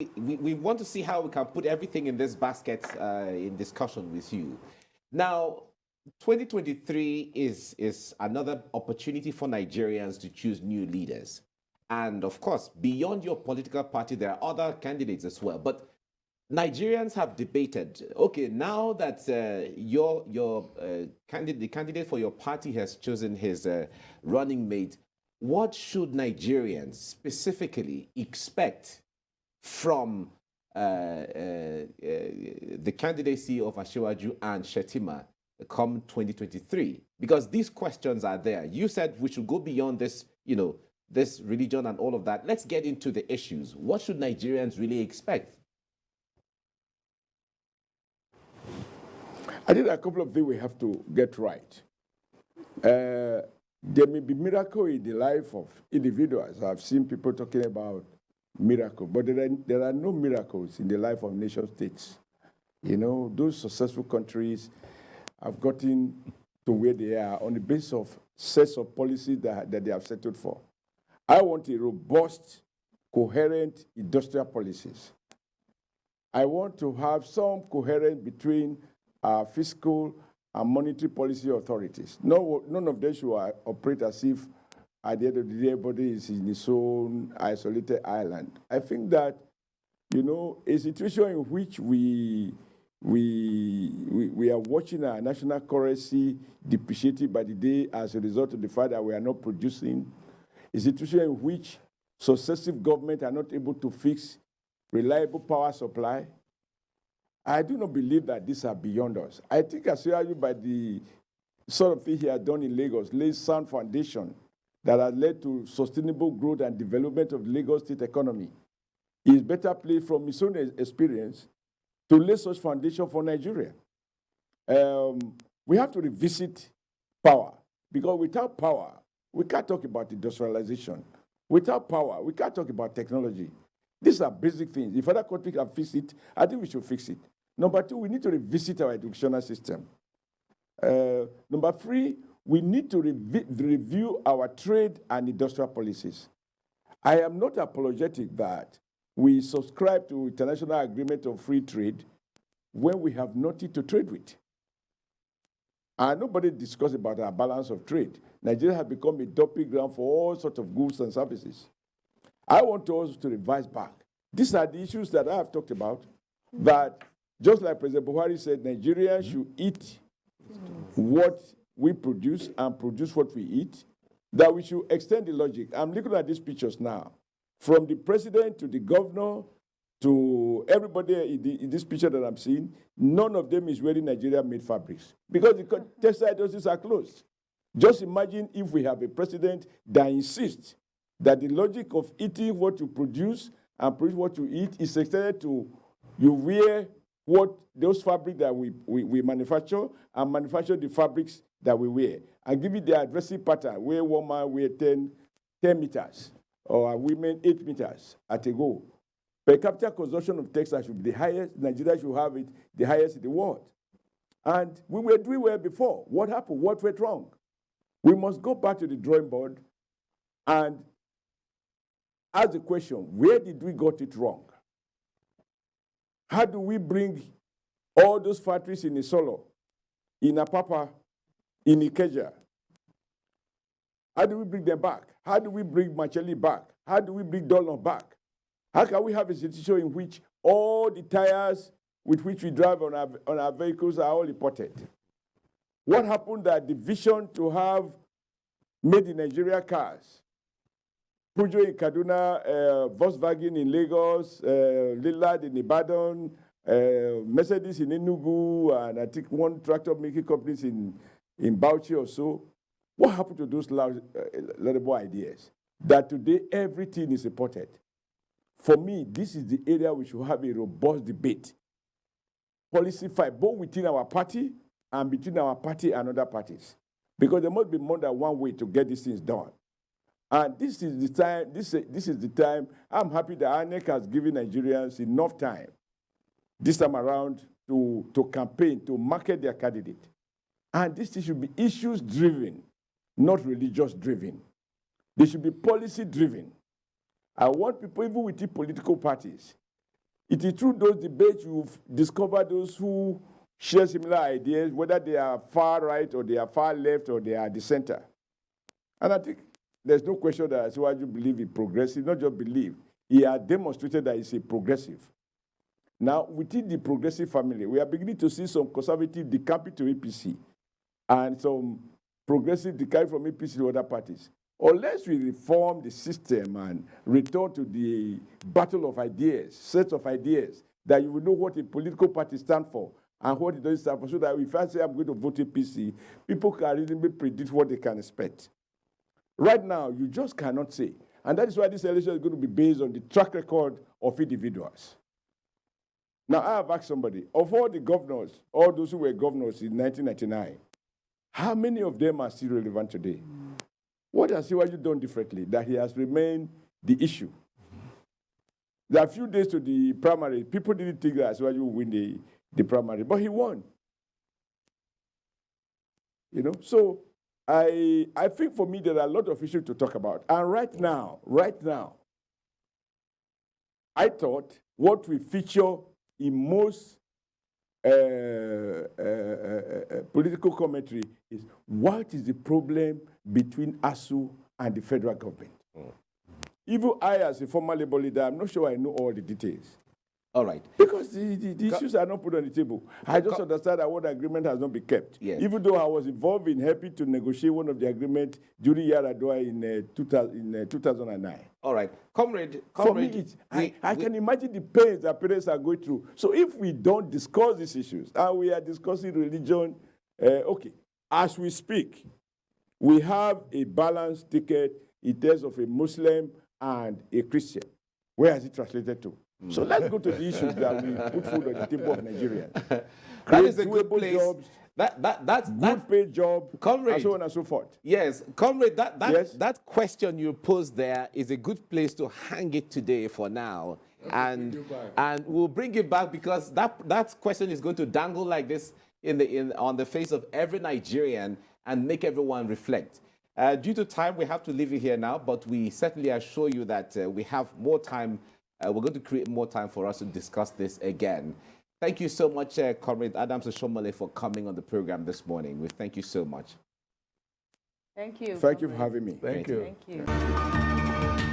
we want to see how we can put everything in this basket in discussion with you. Now, 2023 is another opportunity for Nigerians to choose new leaders. And of course, beyond your political party, there are other candidates as well. But Nigerians have debated. Okay, now that the candidate for your party has chosen his running mate, what should Nigerians specifically expect from the candidacy of Ashewaju and Shetima come 2023? Because these questions are there. You said we should go beyond this, this religion and all of that. Let's get into the issues. What should Nigerians really expect? I think a couple of things we have to get right. There may be miracle in the life of individuals. I've seen people talking about miracle, but there are no miracles in the life of nation states. Those successful countries have gotten to where they are on the basis of sets of policies that they have settled for. I want a robust, coherent industrial policies. I want to have some coherence between fiscal and monetary policy authorities. None of them should operate as if at the end of the day, everybody is in its own isolated island. I think that, a situation in which we are watching our national currency depreciated by the day as a result of the fact that we are not producing, a situation in which successive governments are not able to fix reliable power supply. I do not believe that these are beyond us. I think Ashewaju, by the sort of thing he has done in Lagos, lays sound foundation that has led to sustainable growth and development of the Lagos state economy. He is better placed from his own experience to lay such foundation for Nigeria. We have to revisit power, because without power, we can't talk about industrialization. Without power, we can't talk about technology. These are basic things. If other countries can fix it, I think we should fix it. Number two, we need to revisit our educational system. Number three, we need to review our trade and industrial policies. I am not apologetic that we subscribe to international agreement of free trade when we have nothing to trade with. And nobody discusses about our balance of trade. Nigeria has become a dumping ground for all sorts of goods and services. I want us to revise back. These are the issues that I have talked about, that just like President Buhari said, Nigerians should eat what we produce and produce what we eat, that we should extend the logic. I'm looking at these pictures now. From the president to the governor to everybody in this picture that I'm seeing, none of them is wearing Nigeria-made fabrics because the textile industries are closed. Just imagine if we have a president that insists that the logic of eating what you produce and produce what you eat is extended to you wear what those fabrics that we manufacture and manufacture the fabrics that we wear and give it the addressing pattern where one man wear 10 meters or women 8 meters at a go. Per capita consumption of textiles should be the highest. Nigeria should have it the highest in the world. And we were doing well before. What happened? What went wrong? We must go back to the drawing board and ask the question, where did we got it wrong? How do we bring all those factories in Isolo, in Apapa, in Ikeja? How do we bring them back? How do we bring Macheli back? How do we bring Dolon back? How can we have a situation in which all the tires with which we drive on our vehicles are all imported? What happened that the vision to have made in Nigeria cars, Peugeot in Kaduna, Volkswagen in Lagos, Lillard in Ibadan, Mercedes in Enugu, and I think one tractor making companies in Bauchi or so. What happened to those laudable ideas? That today everything is imported. For me, this is the area we should have a robust debate. Policy fight, both within our party and between our party and other parties. Because there must be more than one way to get these things done. And this is the time, this is the time. I'm happy that INEC has given Nigerians enough time this time around to campaign, to market their candidate. And this should be issues-driven, not religious-driven. They should be policy-driven. I want people, even within political parties, It is through those debates you've discovered those who share similar ideas, whether they are far right or they are far left or they are the center. And I think there's no question that Asiwaju believe in progressive, not just believe. He has demonstrated that he's a progressive. Now, within the progressive family, we are beginning to see some conservative decamping to APC and some progressive decamping from APC to other parties. Unless we reform the system and return to the battle of ideas, sets of ideas, that you will know what a political party stands for and what it doesn't stand for, so that if I say I'm going to vote APC, people can reasonably predict what they can expect. Right now, you just cannot say. And that is why this election is going to be based on the track record of individuals. Now, I have asked somebody, of all the governors, all those who were governors in 1999, how many of them are still relevant today? What has Asiwaju done differently that he has remained the issue? There are a few days to the primary. People didn't think that Asiwaju would win the primary, but he won. You know, so I think for me there are a lot of issues to talk about. And right now, I thought what we feature in most political commentary is what is the problem between ASU and the federal government. Even I, as a former labor leader, I'm not sure I know all the details. All right. Because the issues are not put on the table. I just understand that one agreement has not been kept. Yes. Even though I was involved in helping to negotiate one of the agreements during Yaradua in 2009. All right. Comrade, for me, I can imagine the pains that parents are going through. So if we don't discuss these issues, and we are discussing religion, okay, as we speak, we have a balanced ticket in terms of a Muslim and a Christian. Where has it translated to? So let's go to the issues that we put food on the table of Nigerians. That is a good place. Jobs, that's good paid job, comrade, and so on and so forth. Yes, comrade, Yes? that question you posed there is a good place to hang it today for now. And we'll bring it back because that question is going to dangle like this on the face of every Nigerian and make everyone reflect. Due to time, we have to leave it here now, but we certainly assure you that we have more time. We're going to create more time for us to discuss this again. Thank you so much, Comrade Adams Oshiomhole, for coming on the program this morning. We thank you so much. Thank you. Thank you for having me. Thank you. Thank you.